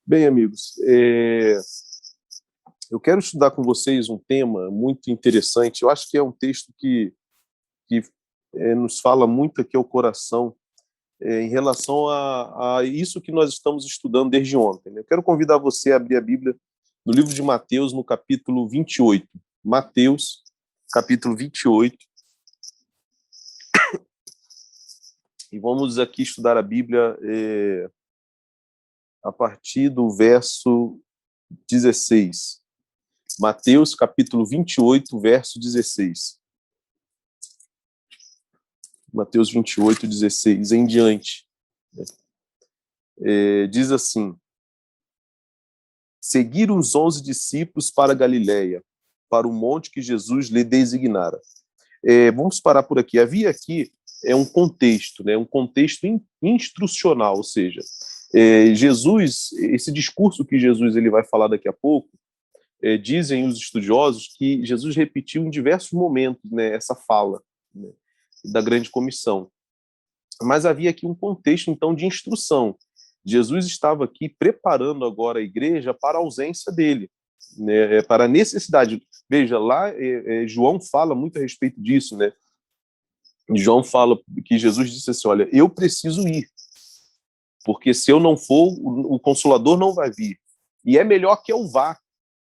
Bem, amigos, eu quero estudar com vocês um tema muito interessante. Eu acho que é um texto que nos fala muito aqui ao coração em relação a isso que nós estamos estudando desde ontem, né? Eu quero convidar você a abrir a Bíblia no livro de Mateus, no capítulo 28. Mateus, capítulo 28. E vamos aqui estudar a Bíblia a partir do verso 16. Mateus, capítulo 28, verso 16. Mateus 28, 16 em diante. Diz assim: Seguiram os 11 discípulos para Galiléia, para o monte que Jesus lhe designara. Vamos parar por aqui. Havia aqui um contexto, né? Um contexto instrucional, ou seja, Jesus, esse discurso que Jesus ele vai falar daqui a pouco, dizem os estudiosos que Jesus repetiu em diversos momentos, né, essa fala, né, da grande comissão. Mas havia aqui um contexto, então, de instrução. Jesus estava aqui preparando agora a igreja para a ausência dele, né, para a necessidade. Veja, lá João fala muito a respeito disso, né? João fala que Jesus disse assim, olha, eu preciso ir, porque se eu não for, o Consolador não vai vir. E é melhor que eu vá,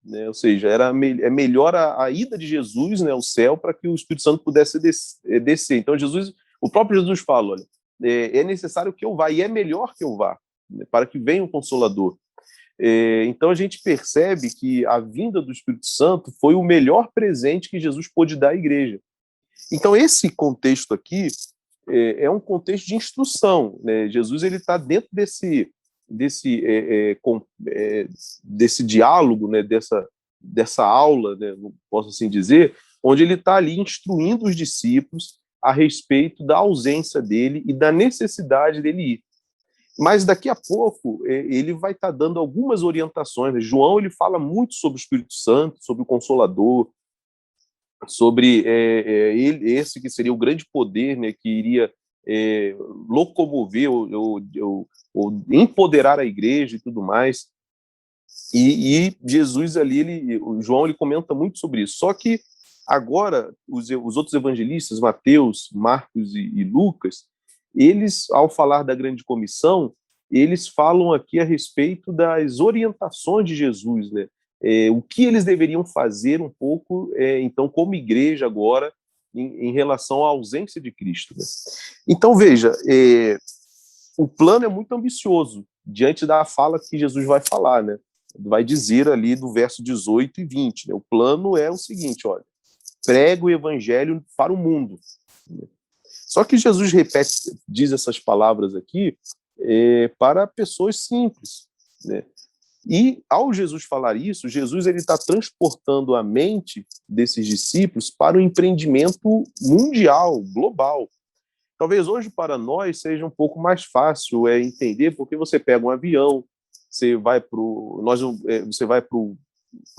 né? Ou seja, é melhor a ida de Jesus, né, ao céu, para que o Espírito Santo pudesse descer. Então, o próprio Jesus fala, olha, é necessário que eu vá, e é melhor que eu vá, né, para que venha o Consolador. Então, a gente percebe que a vinda do Espírito Santo foi o melhor presente que Jesus pôde dar à igreja. Então, esse contexto aqui é um contexto de instrução, né? Jesus ele está dentro desse diálogo, né? dessa aula, né? Posso assim dizer, onde ele está ali instruindo os discípulos a respeito da ausência dele e da necessidade dele ir. Mas daqui a pouco ele vai estar dando algumas orientações, né? João ele fala muito sobre o Espírito Santo, sobre o Consolador, sobre esse que seria o grande poder, né, que iria locomover ou empoderar a igreja e tudo mais. E Jesus ali, o João ele comenta muito sobre isso. Só que agora os outros evangelistas, Mateus, Marcos e Lucas, eles, ao falar da grande comissão, eles falam aqui a respeito das orientações de Jesus, né? O que eles deveriam fazer um pouco, então, como igreja agora, em relação à ausência de Cristo, né? Então, veja, o plano é muito ambicioso, diante da fala que Jesus vai falar, né? Vai dizer ali do verso 18 e 20, né? O plano é o seguinte, olha, prega o evangelho para o mundo. Só que Jesus diz essas palavras aqui para pessoas simples, né? E ao Jesus falar isso, Jesus ele está transportando a mente desses discípulos para o empreendimento mundial, global. Talvez hoje para nós seja um pouco mais fácil entender, porque você pega um avião, você vai para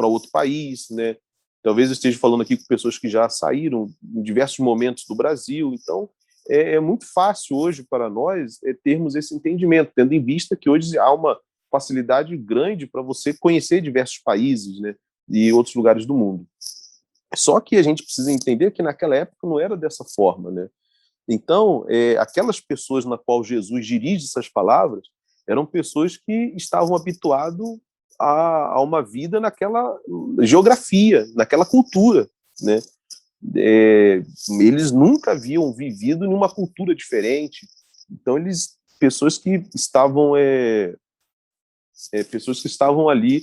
outro país, né? Talvez eu esteja falando aqui com pessoas que já saíram em diversos momentos do Brasil. Então, é muito fácil hoje para nós termos esse entendimento, tendo em vista que hoje há uma facilidade grande para você conhecer diversos países, né, e outros lugares do mundo. Só que a gente precisa entender que naquela época não era dessa forma, né? Então, aquelas pessoas na qual Jesus dirige essas palavras eram pessoas que estavam habituadas a uma vida naquela geografia, naquela cultura, né? Eles nunca haviam vivido em uma cultura diferente. Então, pessoas que estavam ali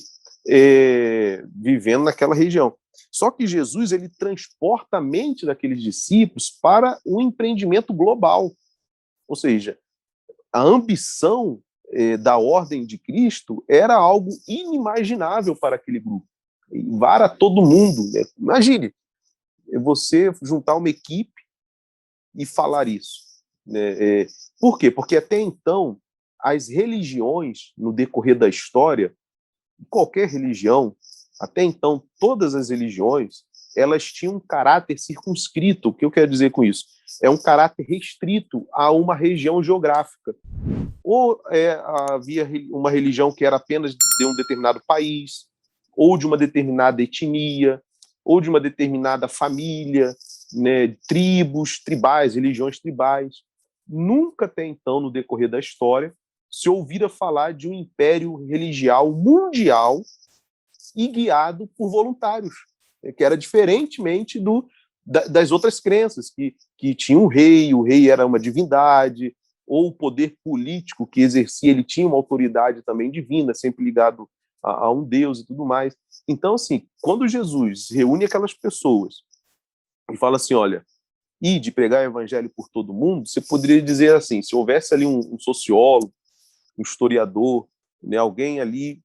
vivendo naquela região. Só que Jesus ele transporta a mente daqueles discípulos para um empreendimento global. Ou seja, a ambição da ordem de Cristo era algo inimaginável para aquele grupo. Vara todo mundo, né? Imagine, você juntar uma equipe e falar isso, né? Por quê? Porque até então, as religiões, no decorrer da história, qualquer religião, até então, todas as religiões, elas tinham um caráter circunscrito. O que eu quero dizer com isso? É um caráter restrito a uma região geográfica. ou havia uma religião que era apenas de um determinado país, ou de uma determinada etnia, ou de uma determinada família, né, tribos, tribais, religiões tribais. Nunca até então, no decorrer da história, se ouvira falar de um império religial mundial e guiado por voluntários, que era diferentemente das outras crenças, que tinha um rei, o rei era uma divindade, ou o poder político que exercia, ele tinha uma autoridade também divina, sempre ligado a um Deus e tudo mais. Então, assim, quando Jesus reúne aquelas pessoas e fala assim, olha, de pregar o evangelho por todo mundo, você poderia dizer assim, se houvesse ali um sociólogo, um historiador, né, alguém ali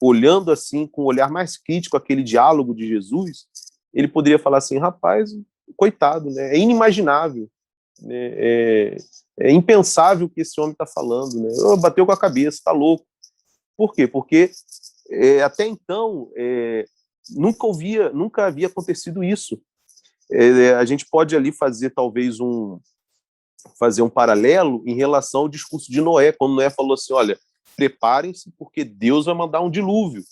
olhando assim com um olhar mais crítico aquele diálogo de Jesus, ele poderia falar assim, rapaz, coitado, né, é inimaginável, né, é impensável o que esse homem está falando, né, bateu com a cabeça, está louco. Por quê? Porque até então nunca havia acontecido isso. A gente pode ali fazer talvez fazer um paralelo em relação ao discurso de Noé, quando Noé falou assim, olha, preparem-se porque Deus vai mandar um dilúvio.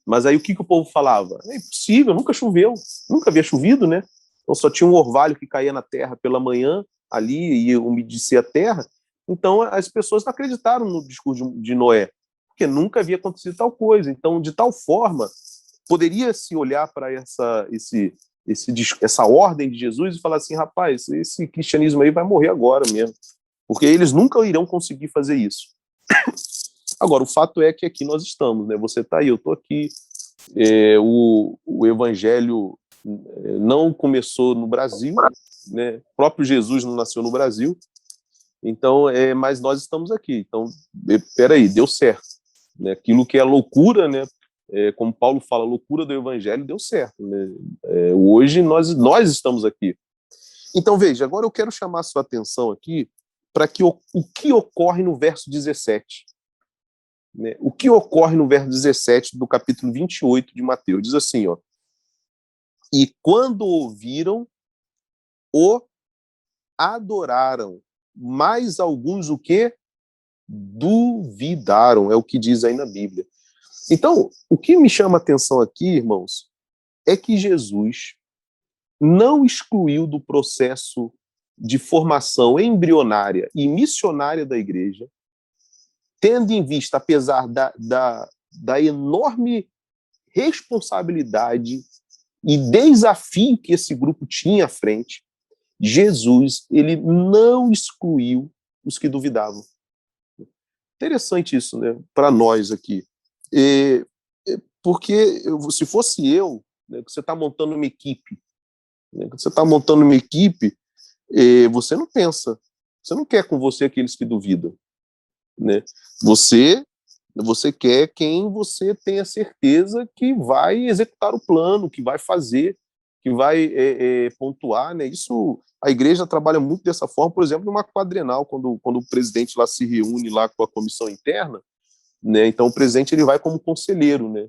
Mas aí o que o povo falava? É impossível, nunca choveu, nunca havia chovido, né? Então só tinha um orvalho que caía na terra pela manhã, ali, e umedecia a terra. Então as pessoas não acreditaram no discurso de Noé, porque nunca havia acontecido tal coisa. Então, de tal forma, poderia-se olhar para essa ordem de Jesus e falar assim, rapaz, esse cristianismo aí vai morrer agora mesmo, porque eles nunca irão conseguir fazer isso. Agora, o fato é que aqui nós estamos, né? Você está aí, eu estou aqui. O evangelho não começou no Brasil, né? O próprio Jesus não nasceu no Brasil, então, mas nós estamos aqui. Então, peraí, deu certo, né? Aquilo que é loucura, né? Como Paulo fala, loucura do evangelho deu certo, né? Hoje nós estamos aqui. Então, veja, agora eu quero chamar a sua atenção aqui para o que ocorre no verso 17. Né? O que ocorre no verso 17 do capítulo 28 de Mateus? Diz assim, ó, e quando ouviram, o adoraram, mas alguns o quê? Duvidaram, é o que diz aí na Bíblia. Então, o que me chama a atenção aqui, irmãos, é que Jesus não excluiu do processo de formação embrionária e missionária da igreja, tendo em vista, apesar da enorme responsabilidade e desafio que esse grupo tinha à frente, Jesus, ele não excluiu os que duvidavam. Interessante isso, né, para nós aqui. Porque se fosse eu, né, que você está montando uma equipe, né, que você está montando uma equipe, você não pensa, você não quer com você aqueles que duvidam, né? Você quer quem você tenha certeza que vai executar o plano, que vai fazer, que vai pontuar, né? Isso, a igreja trabalha muito dessa forma, por exemplo, numa quadrenal, quando o presidente lá se reúne lá com a comissão interna, né? Então o presidente ele vai como conselheiro, né?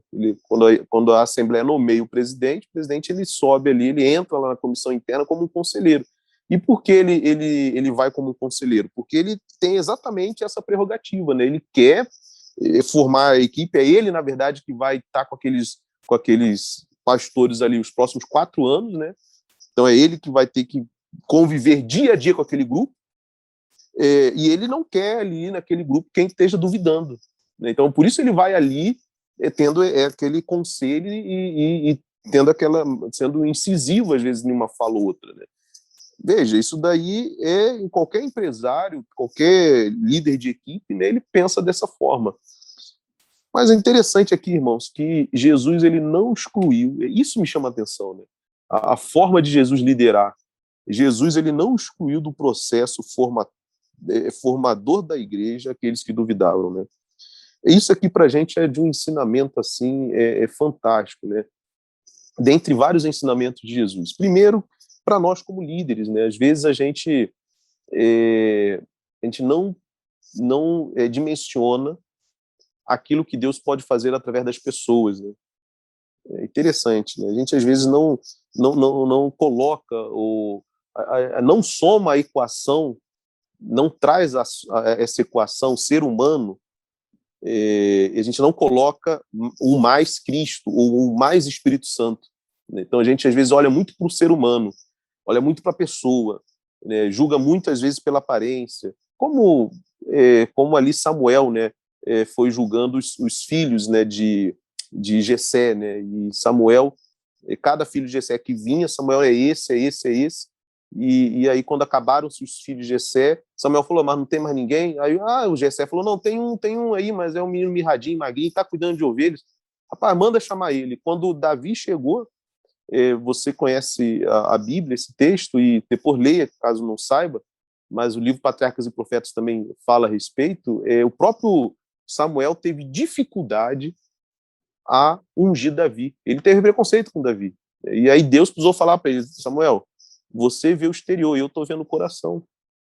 Quando a Assembleia nomeia o presidente ele sobe ali, ele entra lá na comissão interna como um conselheiro. E por que ele vai como um conselheiro? Porque ele tem exatamente essa prerrogativa, né? Ele quer formar a equipe, é ele, na verdade, que vai estar com aqueles pastores ali os próximos 4 anos, né? Então é ele que vai ter que conviver dia a dia com aquele grupo, e ele não quer ali naquele grupo quem esteja duvidando, né? Então por isso ele vai ali tendo aquele conselho e tendo sendo incisivo às vezes em uma fala ou outra, né? Veja, isso daí em qualquer empresário, qualquer líder de equipe, né, ele pensa dessa forma. Mas é interessante aqui, irmãos, que Jesus ele não excluiu, isso me chama a atenção, né? A forma de Jesus liderar. Jesus ele não excluiu do processo formador da igreja aqueles que duvidavam, né? Isso aqui para a gente é de um ensinamento assim fantástico, né? Dentre vários ensinamentos de Jesus. Primeiro, para nós como líderes, né? Às vezes a gente não dimensiona aquilo que Deus pode fazer através das pessoas, né? É interessante, né? A gente às vezes não coloca não soma a equação não traz essa equação ser humano, a gente não coloca o mais Cristo ou o mais Espírito Santo. Né? Então a gente às vezes olha muito para o ser humano, olha muito para a pessoa, né? Julga muitas vezes pela aparência, como ali Samuel, né, foi julgando os filhos, né, de Jessé, né, e Samuel, cada filho de Jessé que vinha, Samuel é esse, é esse, é esse. E aí, quando acabaram-se os filhos de Jessé, Samuel falou, mas não tem mais ninguém? Aí o Jessé falou, não, tem um aí, mas é um menino mirradinho, magrinho, está cuidando de ovelhas. Rapaz, manda chamar ele. Quando Davi chegou, você conhece a Bíblia, esse texto, e depois leia, caso não saiba, mas o livro Patriarcas e Profetas também fala a respeito, o próprio Samuel teve dificuldade a ungir Davi. Ele teve preconceito com Davi. E aí Deus precisou falar para ele, Samuel, você vê o exterior, eu estou vendo o coração.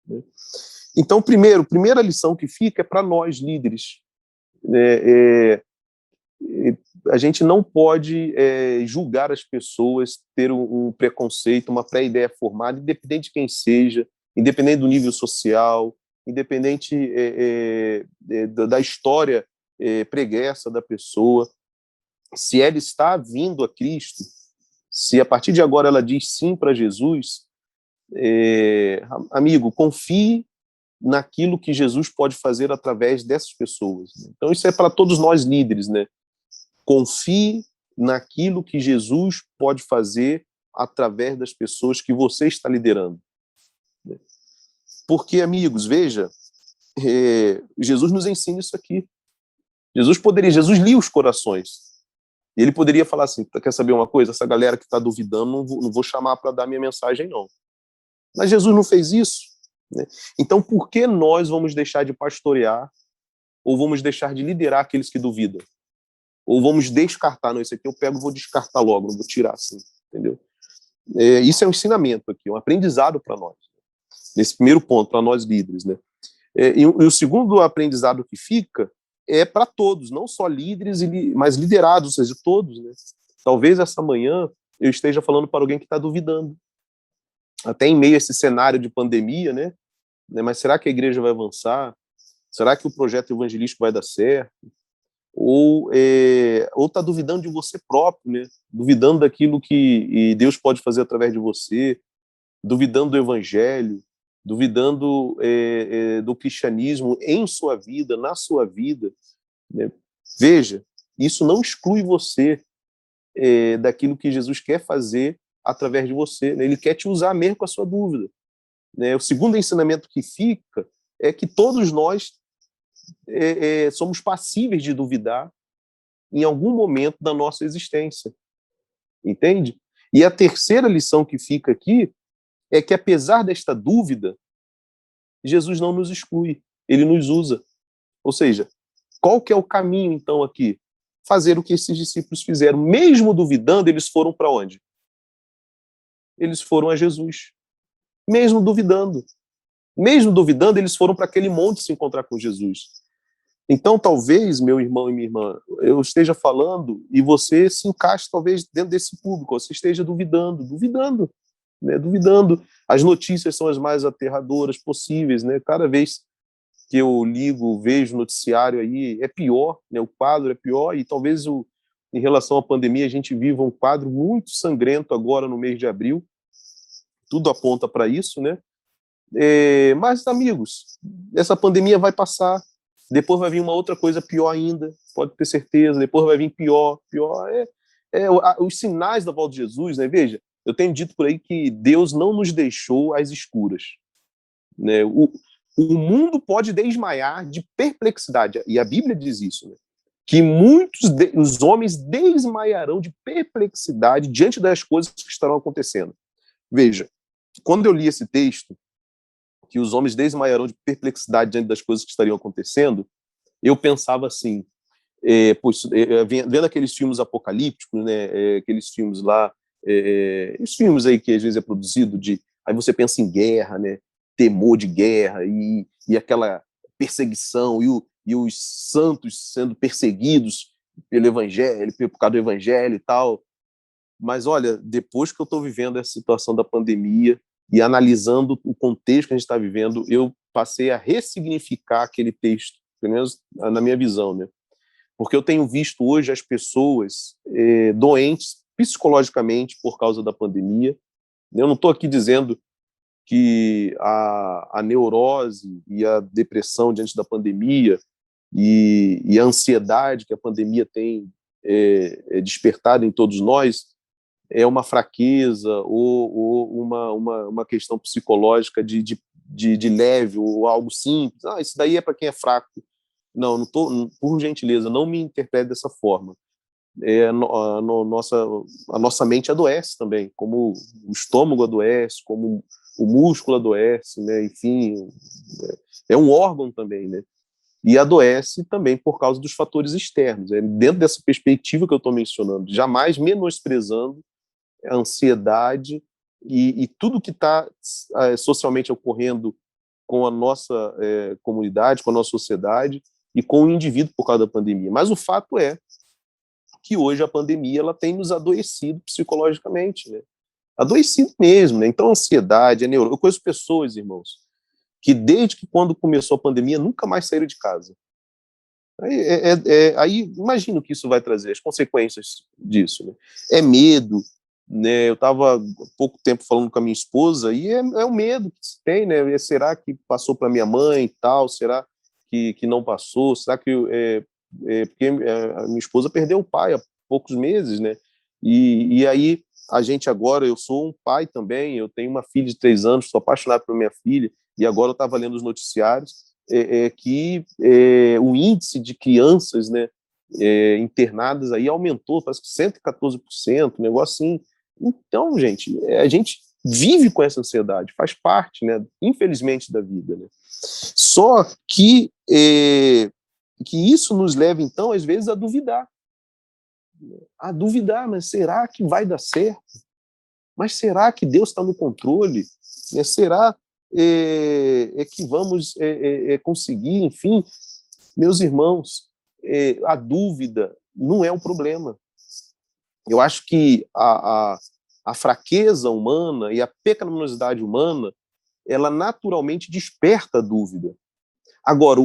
Né? Então, primeira lição que fica é para nós, líderes. A gente não pode julgar as pessoas, ter um preconceito, uma pré-ideia formada, independente de quem seja, independente do nível social, independente da história pregressa da pessoa. Se ela está vindo a Cristo, se a partir de agora ela diz sim para Jesus, amigo, confie naquilo que Jesus pode fazer através dessas pessoas. Então isso é para todos nós líderes, né? Confie naquilo que Jesus pode fazer através das pessoas que você está liderando. Porque, amigos, veja, Jesus nos ensina isso aqui. Jesus lia os corações. E ele poderia falar assim, quer saber uma coisa? Essa galera que está duvidando, não vou chamar para dar minha mensagem, não. Mas Jesus não fez isso. Né? Então, por que nós vamos deixar de pastorear ou vamos deixar de liderar aqueles que duvidam? Ou vamos descartar? Não, esse aqui eu pego e vou descartar logo, não vou tirar assim, entendeu? Isso é um ensinamento aqui, um aprendizado para nós. Nesse primeiro ponto, para nós líderes. Né? E o segundo aprendizado que fica é para todos, não só líderes, mas liderados, ou seja, todos. Né? Talvez essa manhã eu esteja falando para alguém que está duvidando. Até em meio a esse cenário de pandemia, né? Mas será que a igreja vai avançar? Será que o projeto evangelístico vai dar certo? Ou está duvidando de você próprio, né? Duvidando daquilo que Deus pode fazer através de você, duvidando do evangelho, duvidando do cristianismo em sua vida, na sua vida. Né? Veja, isso não exclui você daquilo que Jesus quer fazer através de você. Né? Ele quer te usar mesmo com a sua dúvida. Né? O segundo ensinamento que fica é que todos nós somos passíveis de duvidar em algum momento da nossa existência. Entende? E a terceira lição que fica aqui é que, apesar desta dúvida, Jesus não nos exclui, ele nos usa. Ou seja, qual que é o caminho, então, aqui? Fazer o que esses discípulos fizeram. Mesmo duvidando, eles foram para onde? Eles foram a Jesus. Mesmo duvidando. Mesmo duvidando, eles foram para aquele monte se encontrar com Jesus. Então, talvez, meu irmão e minha irmã, eu esteja falando e você se encaixe, talvez, dentro desse público. Você esteja duvidando, né? Duvidando. As notícias são as mais aterradoras possíveis, né? Cada vez que eu ligo, vejo o noticiário aí, é pior, né? O quadro é pior e talvez em relação à pandemia a gente viva um quadro muito sangrento agora no mês de abril. Tudo aponta para isso, né? Mas, amigos, essa pandemia vai passar. Depois vai vir uma outra coisa pior ainda, pode ter certeza. Depois vai vir pior. Os sinais da volta de Jesus, né? Veja, eu tenho dito por aí que Deus não nos deixou às escuras. Né? O mundo pode desmaiar de perplexidade, e a Bíblia diz isso, né? Que os homens desmaiarão de perplexidade diante das coisas que estarão acontecendo. Veja, quando eu li esse texto, que os homens desmaiarão de perplexidade diante das coisas que estariam acontecendo, eu pensava assim, vendo aqueles filmes apocalípticos, né, aqueles filmes lá, os filmes aí que às vezes é produzido aí você pensa em guerra, né, temor de guerra e aquela perseguição e os santos sendo perseguidos pelo evangelho, por causa do evangelho e tal. Mas olha, depois que eu estou vivendo essa situação da pandemia, e analisando o contexto que a gente está vivendo, eu passei a ressignificar aquele texto, pelo menos na minha visão, né? Porque eu tenho visto hoje as pessoas doentes psicologicamente por causa da pandemia. Eu não estou aqui dizendo que a neurose e a depressão diante da pandemia e a ansiedade que a pandemia tem despertado em todos nós é uma fraqueza ou uma questão psicológica de leve ou algo simples. Ah, isso daí é para quem é fraco. Não, não tô, por gentileza, não me interprete dessa forma. A nossa mente adoece também, como o estômago adoece, como o músculo adoece, né? Enfim, é um órgão também, né? E adoece também por causa dos fatores externos. É dentro dessa perspectiva que eu estou mencionando, jamais menosprezando a ansiedade e tudo que está socialmente ocorrendo com a nossa comunidade, com a nossa sociedade e com o indivíduo por causa da pandemia. Mas o fato é que hoje a pandemia ela tem nos adoecido psicologicamente, né? Adoecido mesmo, né? Então, a ansiedade, a neurose. Eu conheço pessoas, irmãos, que desde que quando começou a pandemia nunca mais saíram de casa. Aí imagino que isso vai trazer, as consequências disso, né? É medo, né? Eu estava há pouco tempo falando com a minha esposa e é o medo que se tem, né? Será que passou para minha mãe e tal? Será que não passou? Será que porque a minha esposa perdeu o pai há poucos meses, né? E aí a gente agora, eu sou um pai também, eu tenho uma filha de 3 anos, sou apaixonado por minha filha e agora eu estava lendo os noticiários que o índice de crianças, né, internadas aí aumentou, parece que 114%, um negócio assim. Então, gente, a gente vive com essa ansiedade, faz parte, né, infelizmente, da vida, né? Só que isso nos leva, então, às vezes, a duvidar, mas será que vai dar certo? Mas será que Deus está no controle? Será que vamos conseguir? Enfim, meus irmãos, a dúvida não é um problema. Eu acho que a fraqueza humana e a pecaminosidade humana, ela naturalmente desperta a dúvida. Agora,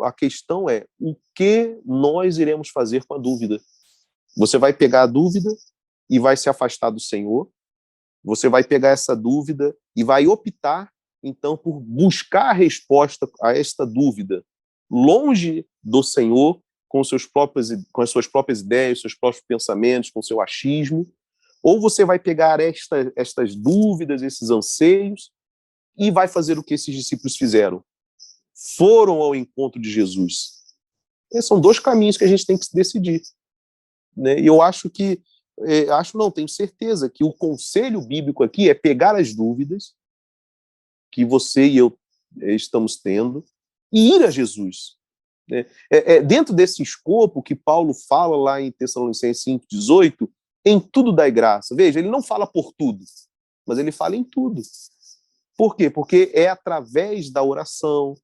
a questão é o que nós iremos fazer com a dúvida. Você vai pegar a dúvida e vai se afastar do Senhor, você vai pegar essa dúvida e vai optar, então, por buscar a resposta a esta dúvida longe do Senhor, com as suas próprias ideias, seus próprios pensamentos, com o seu achismo, ou você vai pegar estas dúvidas, esses anseios, e vai fazer o que esses discípulos fizeram. Foram ao encontro de Jesus. Esses são dois caminhos que a gente tem que se decidir, né? E eu acho que tenho certeza que o conselho bíblico aqui é pegar as dúvidas que você e eu estamos tendo e ir a Jesus, né? Dentro desse escopo que Paulo fala lá em Tessalonicenses 5,18, em tudo dai graça. Veja, ele não fala por tudo, mas ele fala em tudo. Por quê? Porque é através da oração,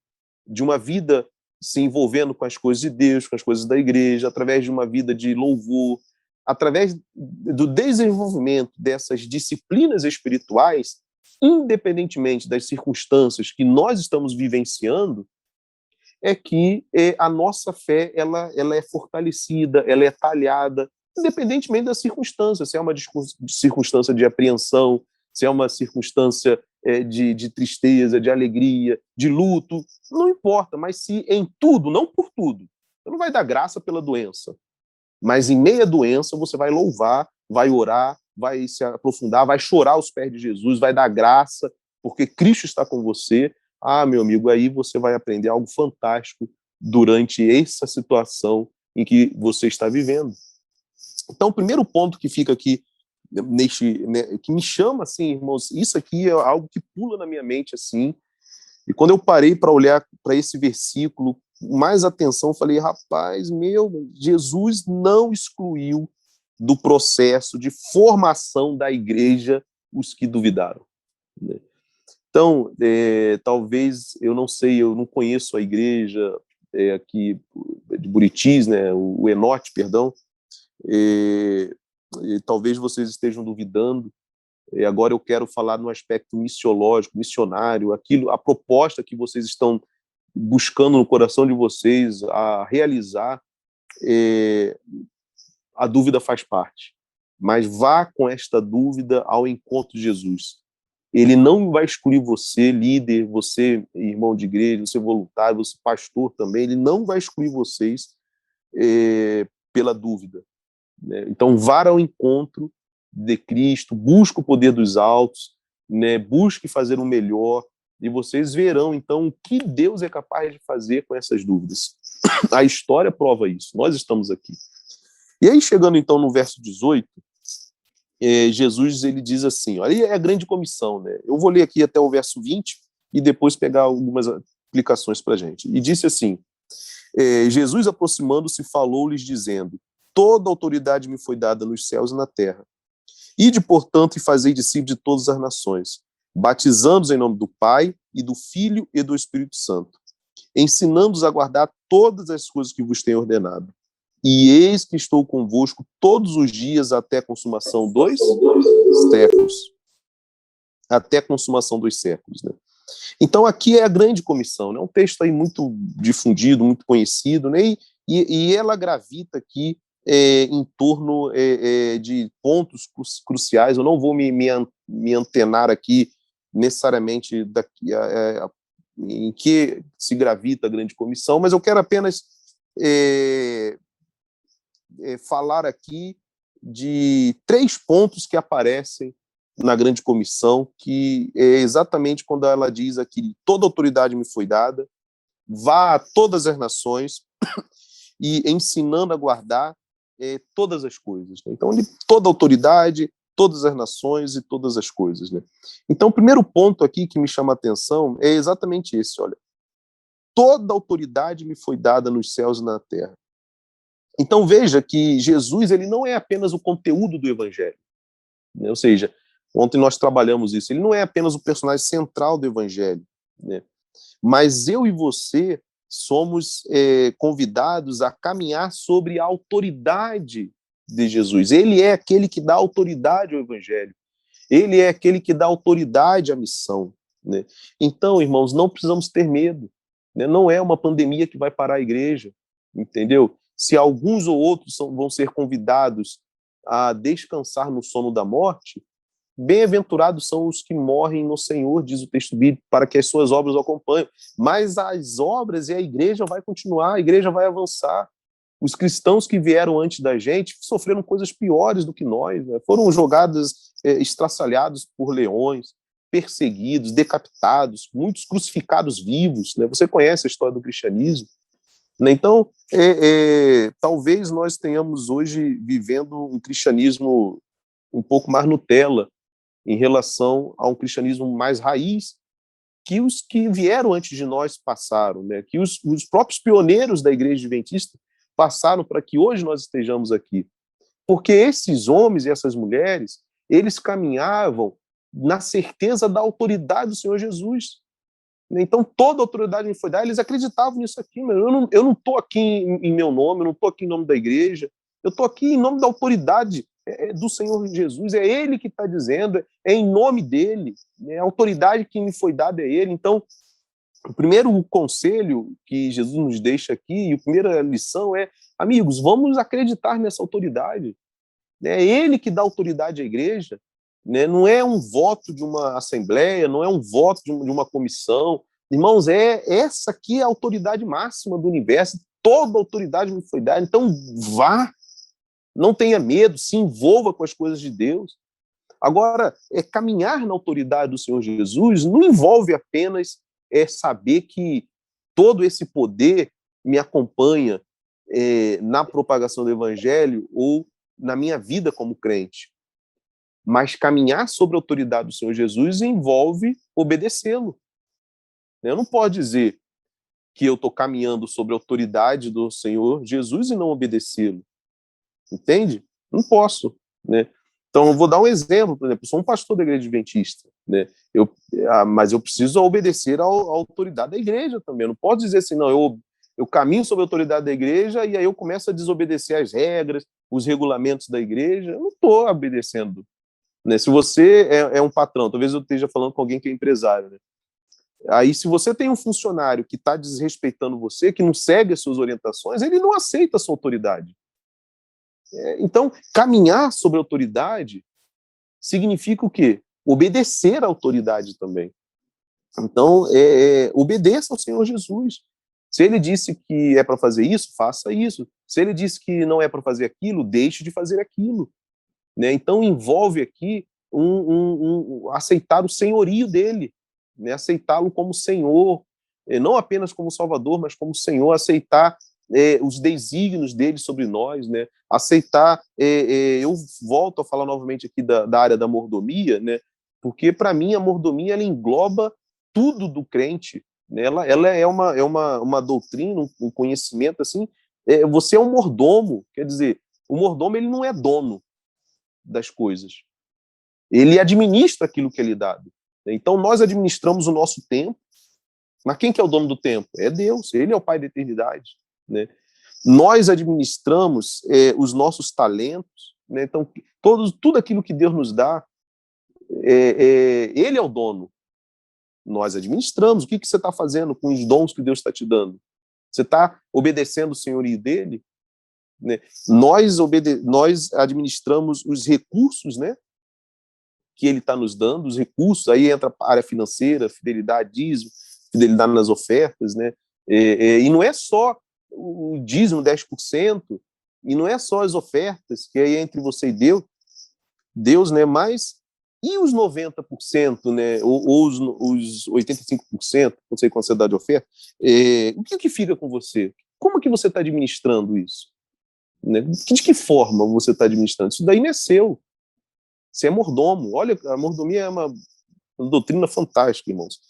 de uma vida se envolvendo com as coisas de Deus, com as coisas da igreja, através de uma vida de louvor, através do desenvolvimento dessas disciplinas espirituais, independentemente das circunstâncias que nós estamos vivenciando, é que a nossa fé ela é fortalecida, ela é talhada, independentemente da circunstância, se é uma circunstância de apreensão, se é uma circunstância de tristeza, de alegria, de luto, não importa, mas se em tudo, não por tudo, você não vai dar graça pela doença, mas em meia doença você vai louvar, vai orar, vai se aprofundar, vai chorar aos pés de Jesus, vai dar graça, porque Cristo está com você. Ah, meu amigo, aí você vai aprender algo fantástico durante essa situação em que você está vivendo. Então, o primeiro ponto que fica aqui, né, que me chama, assim, irmãos, isso aqui é algo que pula na minha mente, assim, e quando eu parei para olhar para esse versículo, mais atenção, falei, rapaz, Jesus não excluiu do processo de formação da igreja os que duvidaram, né? Então, talvez, eu não sei, eu não conheço a igreja aqui de Buritis, né, o Enote, perdão, e talvez vocês estejam duvidando, E agora eu quero falar no aspecto missiológico, missionário, a proposta que vocês estão buscando no coração de vocês a realizar, a dúvida faz parte. Mas vá com esta dúvida ao encontro de Jesus. Ele não vai excluir você, líder, você, irmão de igreja, você voluntário, você pastor também, ele não vai excluir vocês pela dúvida, né? Então, vá ao encontro de Cristo, busque o poder dos altos, né? Busque fazer o melhor, e vocês verão, então, o que Deus é capaz de fazer com essas dúvidas. A história prova isso, nós estamos aqui. E aí, chegando, então, no verso 18, Jesus ele diz assim, olha, é a grande comissão, né? Eu vou ler aqui até o verso 20 e depois pegar algumas aplicações para a gente. E disse assim, Jesus aproximando-se falou-lhes dizendo, toda autoridade me foi dada nos céus e na terra. Ide, portanto, e fazei discípulos de todas as nações, batizando-os em nome do Pai e do Filho e do Espírito Santo, ensinando-os a guardar todas as coisas que vos tenho ordenado. E eis que estou convosco todos os dias até a consumação dos séculos. Até a consumação dos séculos, né? Então, aqui é a grande comissão, né? Um texto aí muito difundido, muito conhecido, né? E ela gravita aqui em torno de pontos cruciais. Eu não vou me antenar aqui necessariamente em que se gravita a grande comissão, mas eu quero apenas falar aqui de 3 pontos que aparecem na grande comissão, que é exatamente quando ela diz aqui, toda autoridade me foi dada, vá a todas as nações e ensinando a guardar todas as coisas, né? Então, toda autoridade, todas as nações e todas as coisas, né? Então, o primeiro ponto aqui que me chama a atenção é exatamente esse, olha, toda autoridade me foi dada nos céus e na terra. Então, veja que Jesus ele não é apenas o conteúdo do evangelho, né? Ou seja, ontem nós trabalhamos isso, ele não é apenas o personagem central do evangelho, né? Mas eu e você somos convidados a caminhar sobre a autoridade de Jesus. Ele é aquele que dá autoridade ao evangelho. Ele é aquele que dá autoridade à missão, né? Então, irmãos, não precisamos ter medo, né? Não é uma pandemia que vai parar a igreja, entendeu? Se alguns ou outros vão ser convidados a descansar no sono da morte, bem-aventurados são os que morrem no Senhor, diz o texto bíblico, para que as suas obras o acompanhem. Mas as obras e a igreja vai continuar, a igreja vai avançar. Os cristãos que vieram antes da gente sofreram coisas piores do que nós, né? Foram jogados, estraçalhados por leões, perseguidos, decapitados, muitos crucificados vivos, né? Você conhece a história do cristianismo, né? Então, talvez nós tenhamos hoje vivendo um cristianismo um pouco mais Nutella, em relação a um cristianismo mais raiz, que os que vieram antes de nós passaram, né? Que os próprios pioneiros da igreja adventista passaram para que hoje nós estejamos aqui. Porque esses homens e essas mulheres, eles caminhavam na certeza da autoridade do Senhor Jesus. Então, toda a autoridade me foi dada, eles acreditavam nisso aqui. Eu não estou aqui em meu nome, eu não estou aqui em nome da igreja, eu estou aqui em nome da autoridade do Senhor Jesus, é Ele que está dizendo, é em nome dEle, né? A autoridade que me foi dada é Ele. Então, o primeiro conselho que Jesus nos deixa aqui, e a primeira lição é, amigos, vamos acreditar nessa autoridade. É Ele que dá autoridade à igreja, né? Não é um voto de uma assembleia, não é um voto de uma comissão. Irmãos, essa aqui é a autoridade máxima do universo, toda autoridade me foi dada, então vá, não tenha medo, se envolva com as coisas de Deus. Agora, caminhar na autoridade do Senhor Jesus não envolve apenas saber que todo esse poder me acompanha na propagação do evangelho ou na minha vida como crente. Mas caminhar sobre a autoridade do Senhor Jesus envolve obedecê-lo. Eu não posso dizer que eu estou caminhando sobre a autoridade do Senhor Jesus e não obedecê-lo. Entende? Não posso, né? Então, eu vou dar um exemplo, por exemplo, eu sou um pastor da igreja adventista, né? Mas eu preciso obedecer à autoridade da igreja também. Eu não posso dizer assim, não, eu caminho sobre a autoridade da igreja e aí eu começo a desobedecer as regras, os regulamentos da igreja. Eu não estou obedecendo, né? Se você é um patrão, talvez eu esteja falando com alguém que é empresário, né? Aí, se você tem um funcionário que está desrespeitando você, que não segue as suas orientações, ele não aceita a sua autoridade. Então, caminhar sobre a autoridade significa o quê? Obedecer à autoridade também. Então, obedeça ao Senhor Jesus. Se ele disse que é para fazer isso, faça isso. Se ele disse que não é para fazer aquilo, deixe de fazer aquilo. Né? Então, envolve aqui aceitar o senhorio dele, né? Aceitá-lo como Senhor, não apenas como Salvador, mas como Senhor, aceitar os desígnios dele sobre nós, né? Aceitar, eu volto a falar novamente aqui da área da mordomia, né? Porque para mim a mordomia ela engloba tudo do crente, né? Ela é uma doutrina, um conhecimento assim. Você é um mordomo, quer dizer, o mordomo ele não é dono das coisas, ele administra aquilo que é lhe dado. Então nós administramos o nosso tempo, mas quem que é o dono do tempo? É Deus, ele é o Pai da eternidade, né? Nós administramos os nossos talentos, né? Então tudo aquilo que Deus nos dá, ele é o dono. Nós administramos. O que você está fazendo com os dons que Deus está te dando? Você está obedecendo o senhorio dele? Né? Nós administramos os recursos, né, que ele está nos dando, os recursos, aí entra a área financeira, fidelidade, dízimo, fidelidade nas ofertas, né? E não é só o dízimo 10%, e não é só as ofertas, que aí é entre você e Deus, né? Mas e os 90%, né? Ou os 85%, não sei quanto você dá de oferta, o que fica com você? Como que você está administrando isso? Né? De que forma você está administrando? Isso daí não é seu. Você é mordomo. Olha, a mordomia é uma doutrina fantástica, irmãos.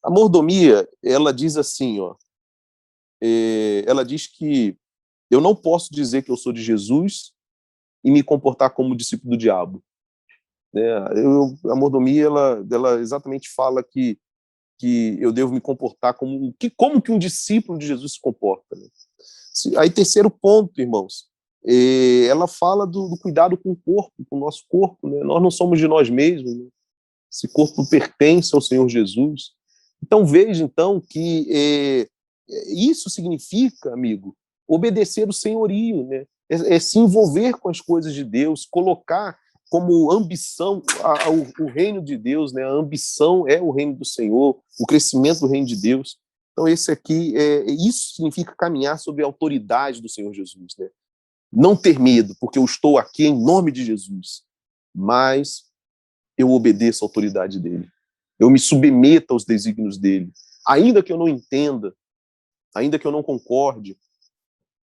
A mordomia, ela diz assim, ó, ela diz que eu não posso dizer que eu sou de Jesus e me comportar como discípulo do diabo. Né? A mordomia, ela exatamente fala que eu devo me comportar como que um discípulo de Jesus se comporta. Né? Aí, terceiro ponto, irmãos, ela fala do cuidado com o corpo, com o nosso corpo. Né? Nós não somos de nós mesmos, né? Esse corpo pertence ao Senhor Jesus. Então, veja, então, que isso significa, amigo, obedecer o senhorio, né? Se envolver com as coisas de Deus, colocar como ambição o reino de Deus, né? A ambição é o reino do Senhor, o crescimento do reino de Deus. Então, esse aqui, isso significa caminhar sob a autoridade do Senhor Jesus, né? Não ter medo, porque eu estou aqui em nome de Jesus, mas eu obedeço à autoridade dele. Eu me submeto aos desígnios dele. Ainda que eu não entenda, ainda que eu não concorde,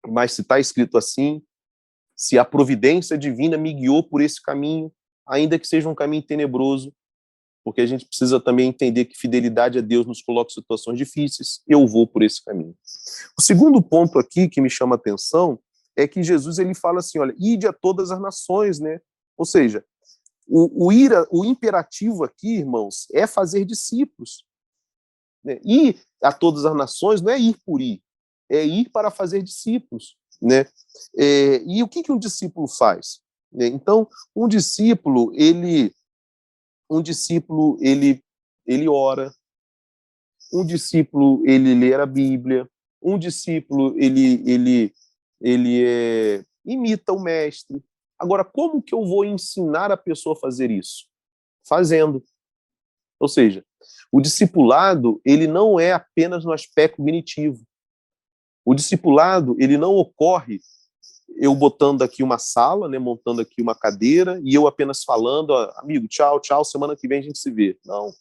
mas se está escrito assim, se a providência divina me guiou por esse caminho, ainda que seja um caminho tenebroso, porque a gente precisa também entender que fidelidade a Deus nos coloca em situações difíceis, eu vou por esse caminho. O segundo ponto aqui que me chama a atenção é que Jesus ele fala assim, olha, ide a todas as nações, né? Ou seja, o imperativo aqui, irmãos, é fazer discípulos. Né? Ir a todas as nações não é ir por ir, é ir para fazer discípulos. Né? E o que um discípulo faz? Então, um discípulo, ele ora, um discípulo, ele lê a Bíblia, um discípulo, ele imita o mestre. Agora, como que eu vou ensinar a pessoa a fazer isso? Fazendo. Ou seja, o discipulado, ele não é apenas no aspecto cognitivo. O discipulado, ele não ocorre eu botando aqui uma sala, né, montando aqui uma cadeira, e eu apenas falando, amigo, tchau, tchau, semana que vem a gente se vê. Não.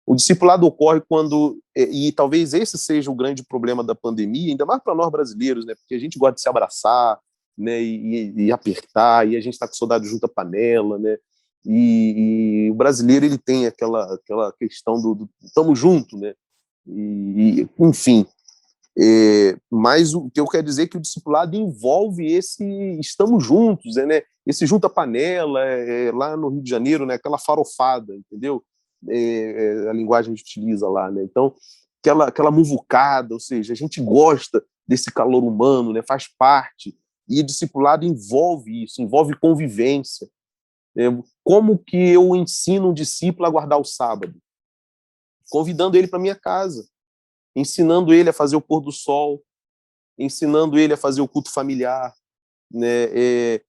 O discipulado ocorre quando, e talvez esse seja o grande problema da pandemia, ainda mais para nós brasileiros, né, porque a gente gosta de se abraçar, né, e apertar, e a gente está com saudade junto à panela, né, e o brasileiro ele tem aquela questão do tamo junto, né, enfim. Mas o que eu quero dizer é que o discipulado envolve esse estamos juntos, né? Esse junto à panela, lá no Rio de Janeiro, né? Aquela farofada, entendeu? A linguagem que a gente utiliza lá, né? Então, aquela muvucada, ou seja, a gente gosta desse calor humano, né? Faz parte. E o discipulado envolve isso, envolve convivência. Como que eu ensino um discípulo a guardar o sábado? Convidando ele para minha casa, ensinando ele a fazer o pôr do sol, ensinando ele a fazer o culto familiar, né?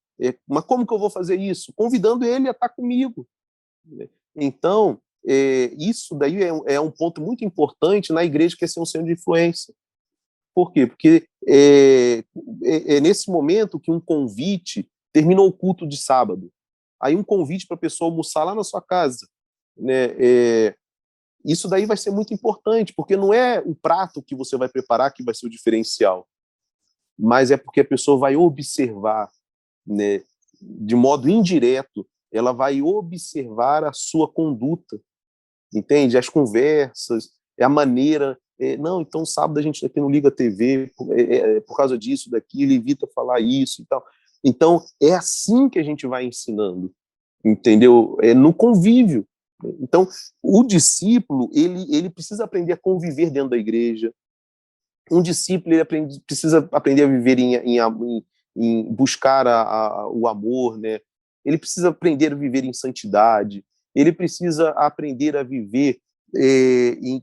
Mas como que eu vou fazer isso? Convidando ele a estar comigo, né? Então, isso daí é um ponto muito importante na igreja, que é ser um centro de influência. Por quê? Porque é nesse momento que um convite terminou o culto de sábado. Aí um convite para a pessoa almoçar lá na sua casa, né? Isso daí vai ser muito importante, porque não é o prato que você vai preparar que vai ser o diferencial, mas é porque a pessoa vai observar, né, de modo indireto, ela vai observar a sua conduta, entende? As conversas, a maneira. Não, então sábado a gente aqui não liga a TV por causa disso, daquilo, evita falar isso e tal. Então, é assim que a gente vai ensinando, entendeu? No convívio. Então, o discípulo, ele precisa aprender a conviver dentro da igreja. Um discípulo, precisa aprender a viver em buscar o amor, né? Ele precisa aprender a viver em santidade. Ele precisa aprender a viver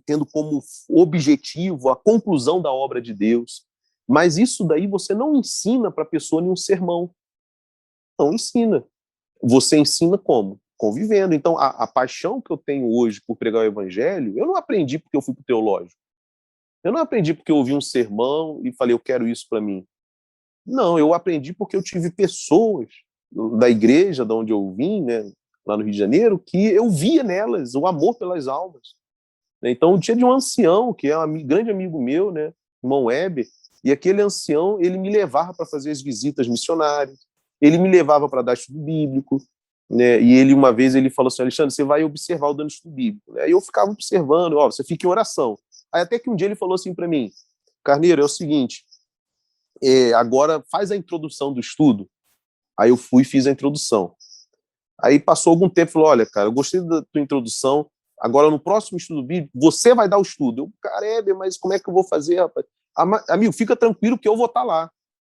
tendo como objetivo a conclusão da obra de Deus. Mas isso daí você não ensina para a pessoa em um sermão. Não ensina. Você ensina como? Convivendo. Então, a paixão que eu tenho hoje por pregar o evangelho, eu não aprendi porque eu fui para o teológico. Eu não aprendi porque eu ouvi um sermão e falei, eu quero isso para mim. Não, eu aprendi porque eu tive pessoas da igreja, de onde eu vim, né, lá no Rio de Janeiro, que eu via nelas o amor pelas almas. Então, tinha de um ancião, que é um grande amigo meu, né, irmão Weber, e aquele ancião, ele me levava para fazer as visitas missionárias, ele me levava para dar estudo bíblico, né, e ele, uma vez, ele falou assim, Alexandre, você vai observar o dando estudo bíblico. Aí eu ficava observando, ó, você fica em oração. Aí até que um dia ele falou assim para mim, Carneiro, é o seguinte, agora faz a introdução do estudo. Aí eu fui e fiz a introdução. Aí passou algum tempo e falou, olha, cara, eu gostei da tua introdução, agora no próximo estudo bíblico, você vai dar o estudo. Eu, caramba, mas como é que eu vou fazer, rapaz? Amigo, fica tranquilo que eu vou estar lá.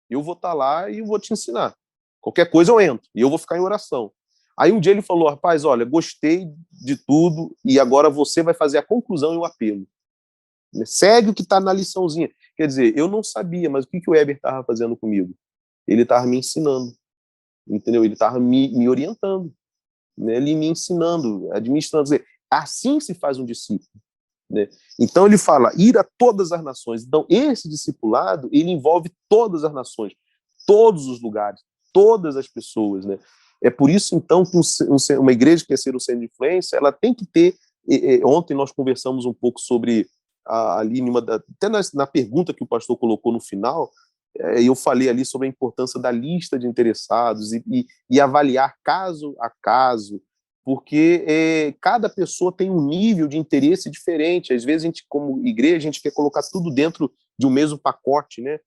Eu vou estar lá e eu vou te ensinar. Qualquer coisa eu entro e eu vou ficar em oração. Aí um dia ele falou, rapaz, olha, gostei de tudo e agora você vai fazer a conclusão e o apelo. Segue o que está na liçãozinha. Quer dizer, eu não sabia, mas o que o Weber estava fazendo comigo? Ele estava me ensinando, entendeu? Ele estava me orientando, né? Ele me ensinando, administrando. Quer dizer, assim se faz um discípulo, né? Então ele fala, ir a todas as nações. Então esse discipulado, ele envolve todas as nações, todos os lugares, todas as pessoas, né? É por isso, então, que uma igreja que quer ser um centro de influência, ela tem que ter... Ontem nós conversamos um pouco sobre ali até na pergunta que o pastor colocou no final, eu falei ali sobre a importância da lista de interessados e avaliar caso a caso, porque cada pessoa tem um nível de interesse diferente. Às vezes, a gente, como igreja, a gente quer colocar tudo dentro de um mesmo pacote, né?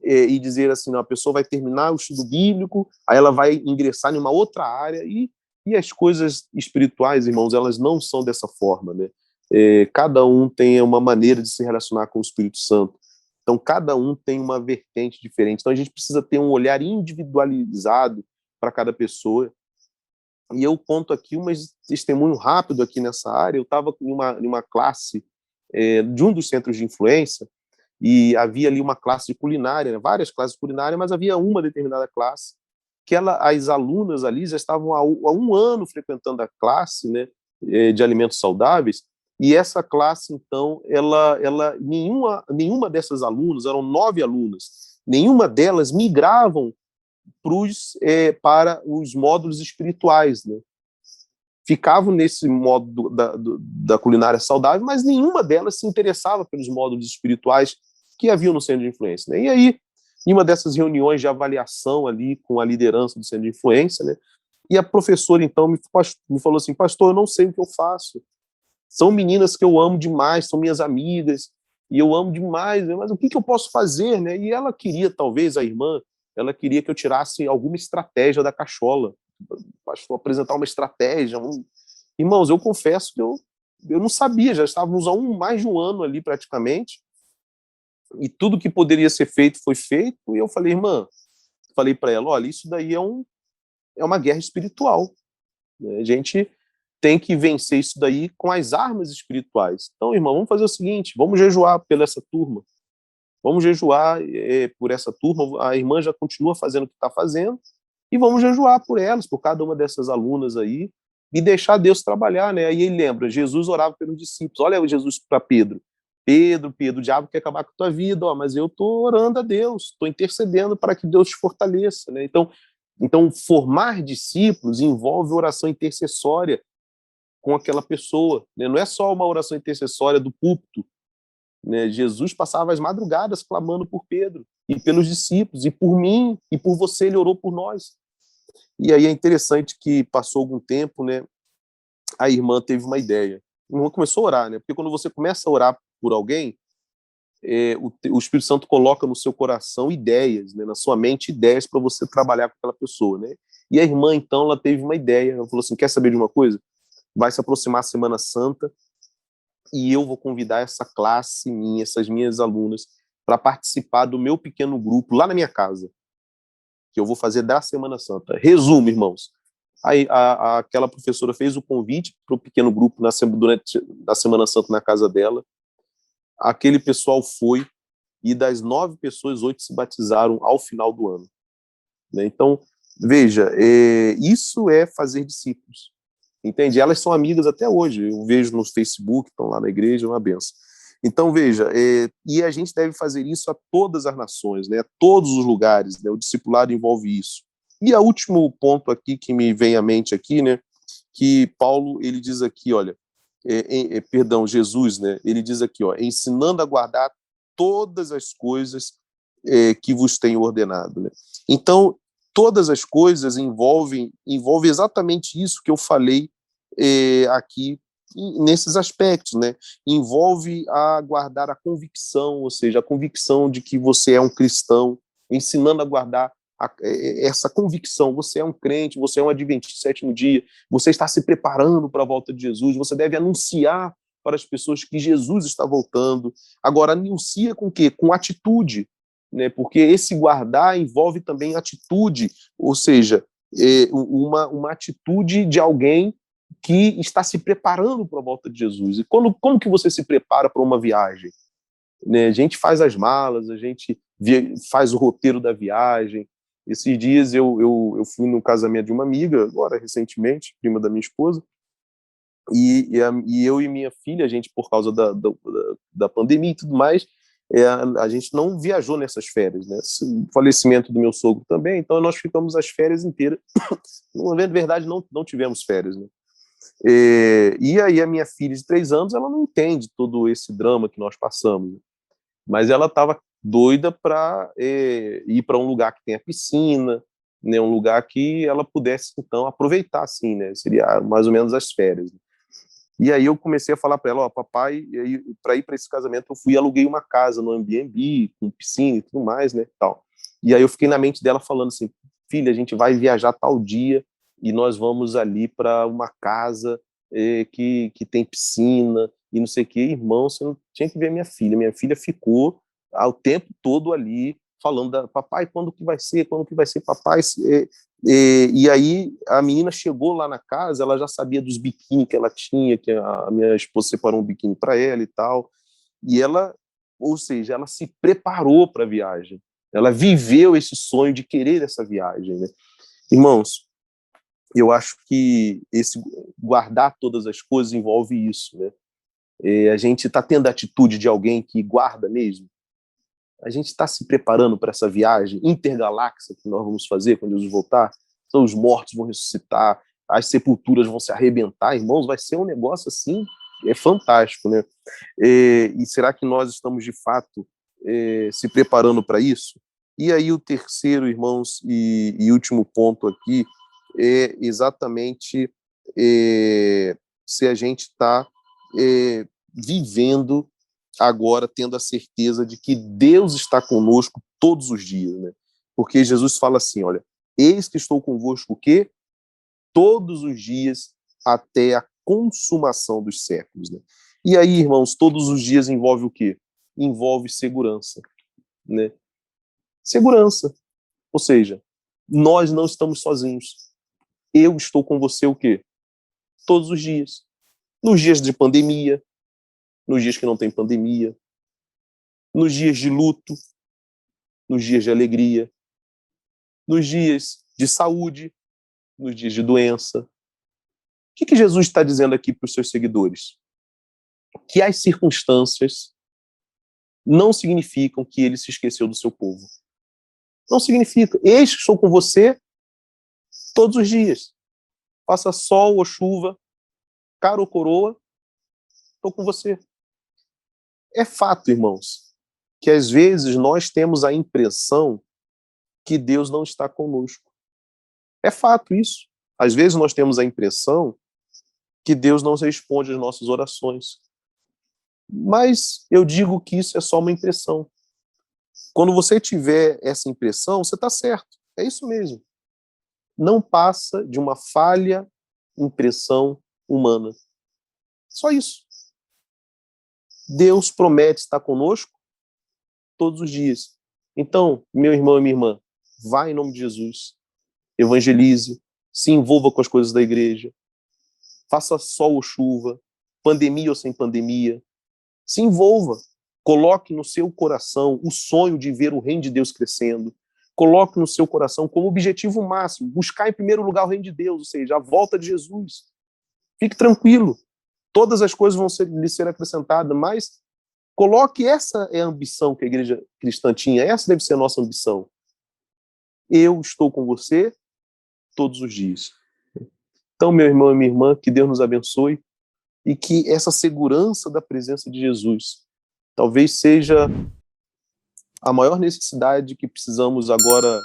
E dizer assim, não, a pessoa vai terminar o estudo bíblico, aí ela vai ingressar em uma outra área, e as coisas espirituais, irmãos, elas não são dessa forma, né? Cada um tem uma maneira de se relacionar com o Espírito Santo. Então, cada um tem uma vertente diferente. Então, a gente precisa ter um olhar individualizado para cada pessoa. E eu conto aqui um testemunho rápido aqui nessa área. Eu estava em uma classe de um dos centros de influência, e havia ali uma classe de culinária, né? Várias classes de culinária, mas havia uma determinada classe que as alunas ali já estavam há um ano frequentando a classe, né, de alimentos saudáveis, e essa classe, então, nenhuma dessas alunas, eram 9 alunas, nenhuma delas migravam para os módulos espirituais, né? Ficavam nesse módulo da culinária saudável, mas nenhuma delas se interessava pelos módulos espirituais que haviam no centro de influência, né? E aí, em uma dessas reuniões de avaliação ali com a liderança do centro de influência, né, e a professora, então, me falou assim, pastor, eu não sei o que eu faço. São meninas que eu amo demais, são minhas amigas, e eu amo demais, mas o que eu posso fazer, né? E ela queria, talvez, a irmã, ela queria que eu tirasse alguma estratégia da cachola, pastor, apresentar uma estratégia. Irmãos, eu confesso que eu não sabia, já estávamos há mais de um ano ali praticamente, e tudo que poderia ser feito foi feito, e eu falei, irmã, falei para ela, olha, isso daí é uma guerra espiritual. né? A gente tem que vencer isso daí com as armas espirituais. Então, irmão, vamos fazer o seguinte, vamos jejuar pela essa turma, vamos jejuar por essa turma, a irmã já continua fazendo o que está fazendo, e vamos jejuar por elas, por cada uma dessas alunas aí, e deixar Deus trabalhar, né? Aí ele lembra, Jesus orava pelos discípulos, olha Jesus para Pedro, Pedro, o diabo quer acabar com a tua vida, ó, mas eu estou orando a Deus, estou intercedendo para que Deus te fortaleça, né? Então, formar discípulos envolve oração intercessória com aquela pessoa, né? Não é só uma oração intercessória do púlpito, né? Jesus passava as madrugadas clamando por Pedro e pelos discípulos, e por mim, e por você, ele orou por nós. E aí é interessante que passou algum tempo, né? A irmã teve uma ideia. A irmã começou a orar, né? Porque quando você começa a orar por alguém, o Espírito Santo coloca no seu coração ideias, né? Na sua mente ideias para você trabalhar com aquela pessoa, né? E a irmã, então, ela teve uma ideia. Ela falou assim: quer saber de uma coisa? Vai se aproximar a Semana Santa e eu vou convidar essa classe minha, essas minhas alunas, para participar do meu pequeno grupo lá na minha casa, que eu vou fazer da Semana Santa. Resumo, irmãos. Aí aquela professora fez o convite para o pequeno grupo durante a Semana Santa na casa dela. Aquele pessoal foi, e das 9 pessoas, 8 se batizaram ao final do ano, né? Então, veja, isso é fazer discípulos, entende? Elas são amigas até hoje, eu vejo no Facebook, estão lá na igreja, é uma benção. Então, veja, e a gente deve fazer isso a todas as nações, né? A todos os lugares, né? O discipulado envolve isso. E o último ponto aqui que me vem à mente aqui, né? Que Paulo, ele diz aqui, olha, perdão, Jesus, né? Ele diz aqui, ó, ensinando a guardar todas as coisas que vos tenho ordenado, né? Então, todas as coisas envolvem exatamente isso que eu falei aqui nesses aspectos, né? Envolve a guardar a convicção, ou seja, a convicção de que você é um cristão, ensinando a guardar essa convicção, você é um crente, você é um adventista do sétimo dia, você está se preparando para a volta de Jesus, você deve anunciar para as pessoas que Jesus está voltando. Agora, anuncia com o quê? Com atitude, né? Porque esse guardar envolve também atitude, ou seja, uma atitude de alguém que está se preparando para a volta de Jesus. E como que você se prepara para uma viagem? Né? A gente faz as malas, a gente faz o roteiro da viagem. Esses dias eu fui no casamento de uma amiga, agora recentemente, prima da minha esposa, e eu e minha filha, a gente, por causa da pandemia e tudo mais, a gente não viajou nessas férias, né? O falecimento do meu sogro também, então nós ficamos as férias inteiras. Na verdade, não tivemos férias, né? E aí a minha filha de 3 anos, ela não entende todo esse drama que nós passamos, né? Mas ela estava doida para ir para um lugar que tenha piscina, né? Um lugar que ela pudesse, então, aproveitar, assim, né? Seria mais ou menos as férias, né? E aí eu comecei a falar para ela, ó, papai, para ir para esse casamento eu fui e aluguei uma casa no Airbnb, com piscina e tudo mais, né, tal. E aí eu fiquei na mente dela falando assim: filha, a gente vai viajar tal dia e nós vamos ali para uma casa que tem piscina e não sei o que. Irmão, você não tinha que ver minha filha ficou o tempo todo ali falando, papai, quando que vai ser, papai, e aí a menina chegou lá na casa, ela já sabia dos biquíni que ela tinha, que a minha esposa separou um biquíni para ela e tal, e ela, ou seja, ela se preparou para a viagem, ela viveu esse sonho de querer essa viagem, né? Irmãos, eu acho que esse guardar todas as coisas envolve isso, né? A gente está tendo a atitude de alguém que guarda mesmo. A gente está se preparando para essa viagem intergaláctica que nós vamos fazer quando Jesus voltar. Então, os mortos vão ressuscitar, as sepulturas vão se arrebentar, irmãos, vai ser um negócio assim, fantástico, né? E será que nós estamos, de fato, se preparando para isso? E aí o terceiro, irmãos, e último ponto aqui, é exatamente se a gente está vivendo agora, tendo a certeza de que Deus está conosco todos os dias, né? Porque Jesus fala assim, olha, eis que estou convosco o quê? Todos os dias até a consumação dos séculos, né? E aí, irmãos, todos os dias envolve o quê? Envolve segurança, né? Segurança. Ou seja, nós não estamos sozinhos. Eu estou com você o quê? todos os dias. Nos dias de pandemia, nos dias que não tem pandemia, nos dias de luto, nos dias de alegria, nos dias de saúde, nos dias de doença. O que Jesus está dizendo aqui para os seus seguidores? Que as circunstâncias não significam que ele se esqueceu do seu povo. Não significa. Eis que estou com você todos os dias. Faça sol ou chuva, cara ou coroa, estou com você. É fato, irmãos, que às vezes nós temos a impressão que Deus não está conosco. É fato isso. Às vezes nós temos a impressão que Deus não responde às nossas orações. Mas eu digo que isso é só uma impressão. Quando você tiver essa impressão, você está certo. É isso mesmo. Não passa de uma falha impressão humana. Só isso. Deus promete estar conosco todos os dias. Então, meu irmão e minha irmã, vá em nome de Jesus. Evangelize, se envolva com as coisas da igreja. Faça sol ou chuva, pandemia ou sem pandemia. Se envolva. Coloque no seu coração o sonho de ver o reino de Deus crescendo. Coloque no seu coração como objetivo máximo, buscar em primeiro lugar o reino de Deus, ou seja, a volta de Jesus. Fique tranquilo. Todas as coisas vão lhe ser acrescentadas, mas coloque, essa é a ambição que a igreja cristã tinha, essa deve ser a nossa ambição. Eu estou com você todos os dias. Então, meu irmão e minha irmã, que Deus nos abençoe e que essa segurança da presença de Jesus talvez seja a maior necessidade que precisamos agora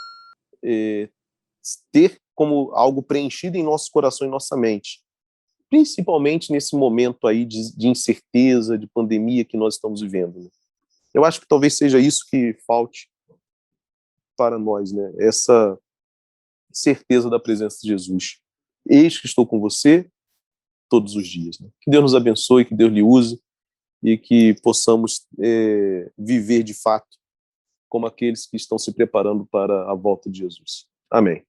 ter como algo preenchido em nosso coração e nossa mente. Principalmente nesse momento aí de incerteza, de pandemia que nós estamos vivendo. Eu acho que talvez seja isso que falte para nós, né? Essa certeza da presença de Jesus. Eis que estou com você todos os dias. Né? Que Deus nos abençoe, que Deus lhe use e que possamos viver de fato como aqueles que estão se preparando para a volta de Jesus. Amém.